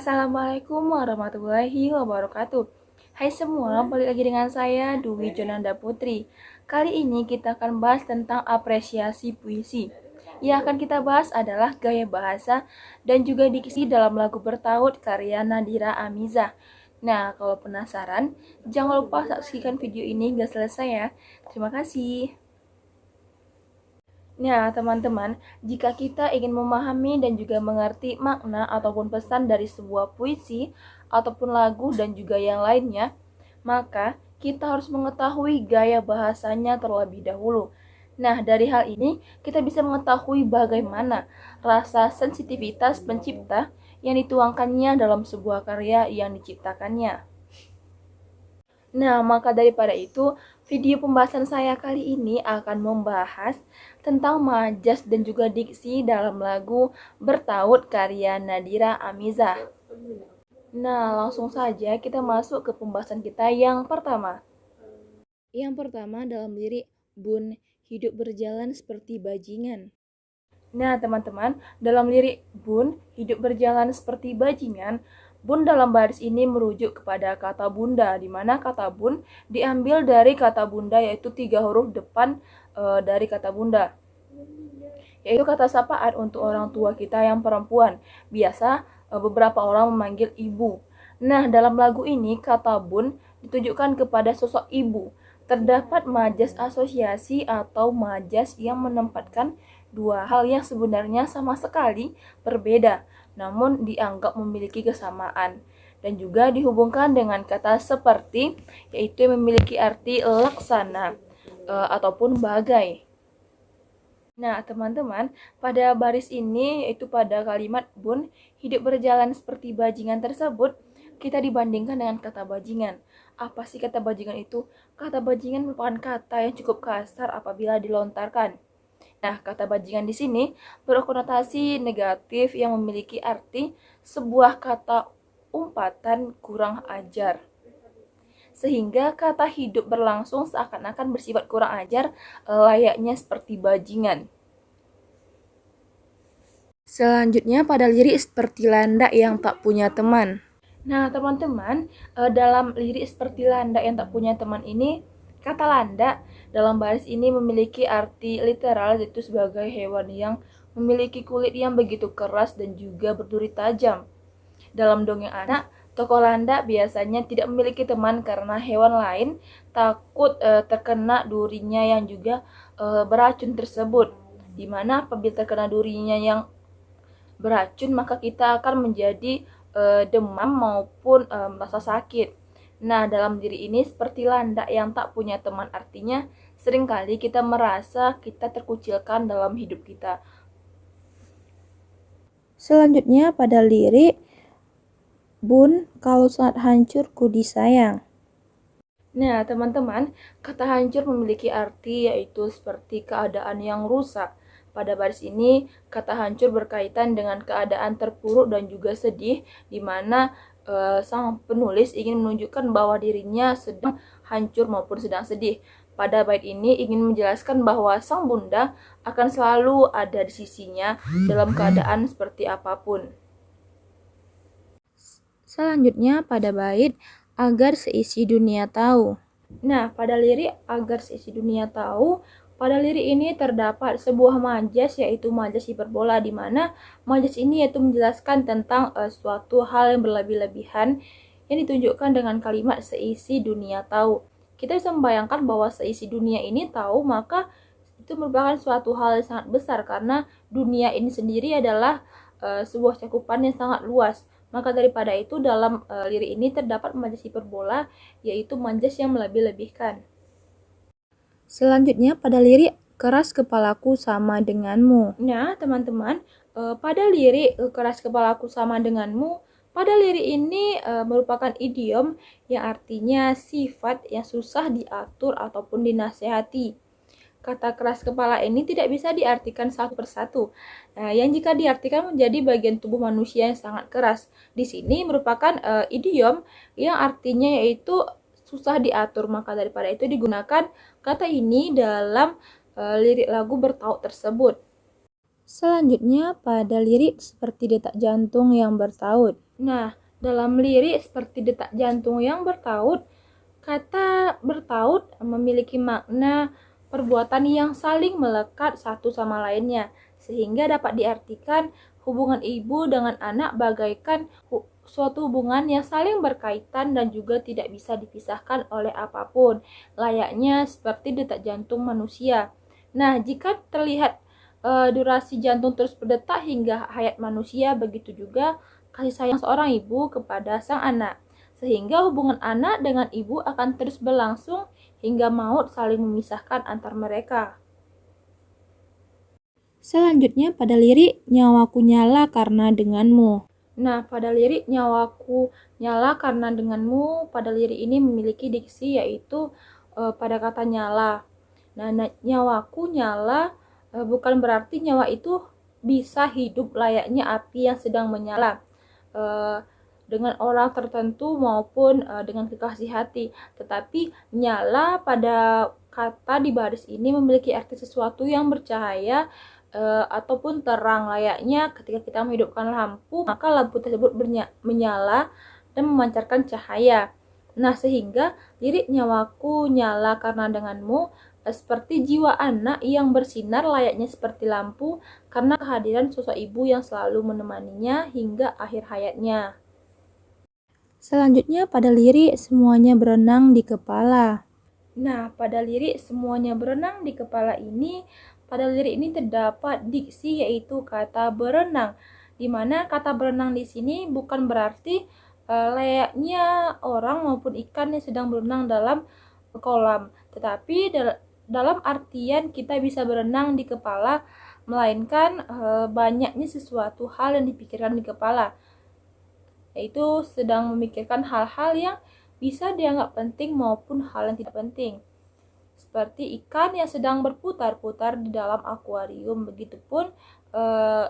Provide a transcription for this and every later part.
Assalamualaikum warahmatullahi wabarakatuh. Hai semua, balik lagi dengan saya Dwi Jonanda Putri. Kali ini kita akan bahas tentang apresiasi puisi. Yang akan kita bahas adalah gaya bahasa dan juga diksi dalam lagu bertaut karya Nadira Amizah. Nah, kalau penasaran, jangan lupa saksikan video ini hingga selesai ya. Terima kasih. Nah, teman-teman, jika kita ingin memahami dan juga mengerti makna ataupun pesan dari sebuah puisi ataupun lagu dan juga yang lainnya, maka kita harus mengetahui gaya bahasanya terlebih dahulu. Nah, dari hal ini kita bisa mengetahui bagaimana rasa sensitivitas pencipta yang dituangkannya dalam sebuah karya yang diciptakannya. Nah, maka daripada itu, video pembahasan saya kali ini akan membahas tentang majas dan juga diksi dalam lagu Bertaut karya Nadira Amizah. Nah, langsung saja kita masuk ke pembahasan kita yang pertama. Yang pertama dalam lirik Bun, hidup berjalan seperti bajingan. Nah, teman-teman, dalam lirik Bun, hidup berjalan seperti bajingan, Bun dalam baris ini merujuk kepada kata bunda, di mana kata bun diambil dari kata bunda, yaitu 3 huruf depan dari kata bunda, yaitu kata sapaan untuk orang tua kita yang perempuan. Biasa beberapa orang memanggil ibu. Nah, dalam lagu ini kata bun ditujukan kepada sosok ibu. Terdapat majas asosiasi atau majas yang menempatkan dua hal yang sebenarnya sama sekali berbeda, namun dianggap memiliki kesamaan, dan juga dihubungkan dengan kata seperti, yaitu yang memiliki arti laksana ataupun bagai. Nah, teman-teman, pada baris ini, yaitu pada kalimat Bun, hidup berjalan seperti bajingan tersebut, kita dibandingkan dengan kata bajingan. Apa sih kata bajingan itu? Kata bajingan merupakan kata yang cukup kasar apabila dilontarkan. Nah, kata bajingan di sini berkonotasi negatif yang memiliki arti sebuah kata umpatan kurang ajar. Sehingga kata hidup berlangsung seakan-akan bersifat kurang ajar, layaknya seperti bajingan. Selanjutnya pada lirik seperti landak yang tak punya teman. Nah, teman-teman, dalam lirik seperti landak yang tak punya teman ini, kata landak dalam baris ini memiliki arti literal, yaitu sebagai hewan yang memiliki kulit yang begitu keras dan juga berduri tajam. Dalam dongeng anak, tokoh landak biasanya tidak memiliki teman karena hewan lain takut terkena durinya yang juga beracun tersebut. Dimana apabila terkena durinya yang beracun, maka kita akan menjadi demam maupun merasa sakit. Nah, dalam diri ini seperti landak yang tak punya teman, artinya seringkali kita merasa kita terkucilkan dalam hidup kita. Selanjutnya pada lirik Bun, kalau sangat hancur ku disayang. Nah, teman-teman, kata hancur memiliki arti yaitu seperti keadaan yang rusak. Pada baris ini, kata hancur berkaitan dengan keadaan terpuruk dan juga sedih, di mana sang penulis ingin menunjukkan bahwa dirinya sedang hancur maupun sedang sedih. Pada bait ini ingin menjelaskan bahwa sang bunda akan selalu ada di sisinya dalam keadaan seperti apapun. Selanjutnya pada bait agar seisi dunia tahu. Nah, pada lirik agar seisi dunia tahu, pada lirik ini terdapat sebuah majas, yaitu majas hiperbola, di mana majas ini yaitu menjelaskan tentang suatu hal yang berlebih-lebihan yang ditunjukkan dengan kalimat seisi dunia tahu. Kita bisa membayangkan bahwa seisi dunia ini tahu, maka itu merupakan suatu hal yang sangat besar karena dunia ini sendiri adalah sebuah cakupan yang sangat luas. Maka daripada itu dalam lirik ini terdapat majas hiperbola, yaitu majas yang melebih-lebihkan. Selanjutnya pada lirik keras kepalaku sama denganmu. Nah, teman-teman, pada lirik keras kepalaku sama denganmu, pada lirik ini merupakan idiom yang artinya sifat yang susah diatur ataupun dinasehati. Kata keras kepala ini tidak bisa diartikan satu persatu. Nah, yang jika diartikan menjadi bagian tubuh manusia yang sangat keras. Di sini merupakan idiom yang artinya yaitu susah diatur. Maka daripada itu digunakan kata ini dalam lirik lagu bertaut tersebut. Selanjutnya pada lirik seperti detak jantung yang bertaut. Nah, dalam lirik seperti detak jantung yang bertaut, kata bertaut memiliki makna perbuatan yang saling melekat satu sama lainnya, sehingga dapat diartikan hubungan ibu dengan anak bagaikan suatu hubungan yang saling berkaitan dan juga tidak bisa dipisahkan oleh apapun, layaknya seperti detak jantung manusia. Nah, jika terlihat durasi jantung terus berdetak hingga hayat manusia, begitu juga kasih sayang seorang ibu kepada sang anak, sehingga hubungan anak dengan ibu akan terus berlangsung hingga maut saling memisahkan antar mereka. Selanjutnya pada lirik nyawaku nyala karena denganmu. Nah, pada lirik nyawaku nyala karena denganmu, pada lirik ini memiliki diksi yaitu pada kata nyala. Nah, nyawaku nyala bukan berarti nyawa itu bisa hidup layaknya api yang sedang menyala dengan orang tertentu maupun dengan kekasih hati. Tetapi nyala pada kata di baris ini memiliki arti sesuatu yang bercahaya ataupun terang, layaknya ketika kita menghidupkan lampu, maka lampu tersebut menyala dan memancarkan cahaya. Nah, sehingga lirik nyawaku nyala karena denganmu seperti jiwa anak yang bersinar layaknya seperti lampu karena kehadiran sosok ibu yang selalu menemaninya hingga akhir hayatnya. Selanjutnya pada lirik semuanya berenang di kepala. Nah, pada lirik semuanya berenang di kepala ini, pada lirik ini terdapat diksi yaitu kata berenang, di mana kata berenang di sini bukan berarti layaknya orang maupun ikan yang sedang berenang dalam kolam, tetapi dalam artian kita bisa berenang di kepala, melainkan banyaknya sesuatu hal yang dipikirkan di kepala, yaitu sedang memikirkan hal-hal yang bisa dianggap penting maupun hal yang tidak penting, seperti ikan yang sedang berputar-putar di dalam akuarium. Begitupun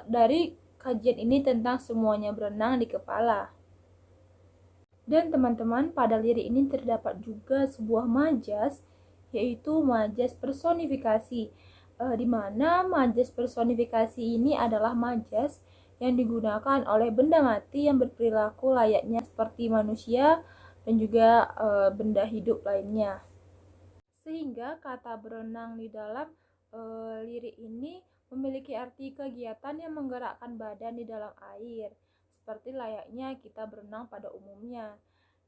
dari kajian ini tentang semuanya berenang di kepala. Dan teman-teman, pada lirik ini terdapat juga sebuah majas, yaitu majas personifikasi, di mana majas personifikasi ini adalah majas yang digunakan oleh benda mati yang berperilaku layaknya seperti manusia dan juga benda hidup lainnya. Sehingga kata berenang di dalam lirik ini memiliki arti kegiatan yang menggerakkan badan di dalam air, seperti layaknya kita berenang pada umumnya.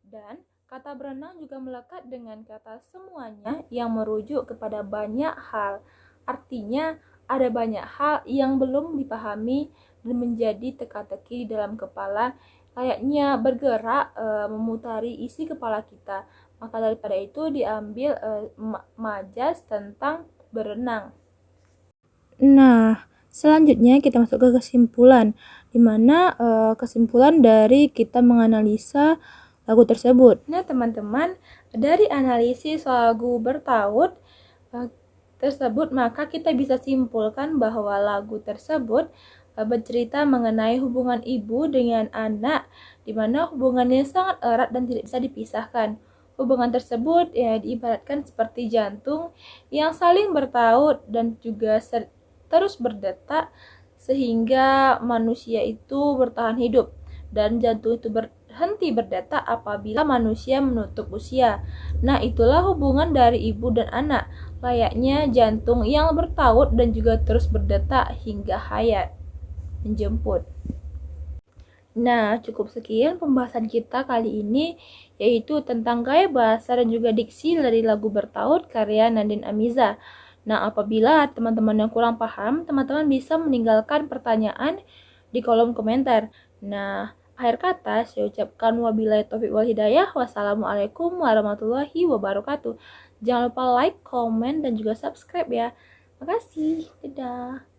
Dan kata berenang juga melekat dengan kata semuanya yang merujuk kepada banyak hal. Artinya ada banyak hal yang belum dipahami dan menjadi teka-teki dalam kepala, layaknya bergerak memutari isi kepala kita. Maka daripada itu diambil majas tentang berenang. Nah, selanjutnya kita masuk ke kesimpulan, di mana kesimpulan dari kita menganalisa lagu tersebut. Nah, teman-teman, dari analisis lagu bertaut tersebut, maka kita bisa simpulkan bahwa lagu tersebut bercerita mengenai hubungan ibu dengan anak, di mana hubungannya sangat erat dan tidak bisa dipisahkan. Hubungan tersebut ya diibaratkan seperti jantung yang saling bertaut dan juga terus berdetak sehingga manusia itu bertahan hidup, dan jantung itu berhenti berdetak apabila manusia menutup usia. Nah, itulah hubungan dari ibu dan anak, layaknya jantung yang bertaut dan juga terus berdetak hingga hayat menjemput. Nah, cukup sekian pembahasan kita kali ini, yaitu tentang gaya bahasa dan juga diksi dari lagu Bertaut karya Nadine Amiza. Nah, apabila teman-teman yang kurang paham, teman-teman bisa meninggalkan pertanyaan di kolom komentar. Nah, akhir kata saya ucapkan wabillahi taufiq wal hidayah. Wassalamualaikum warahmatullahi wabarakatuh. Jangan lupa like, komen, dan juga subscribe ya. Makasih. Dadah.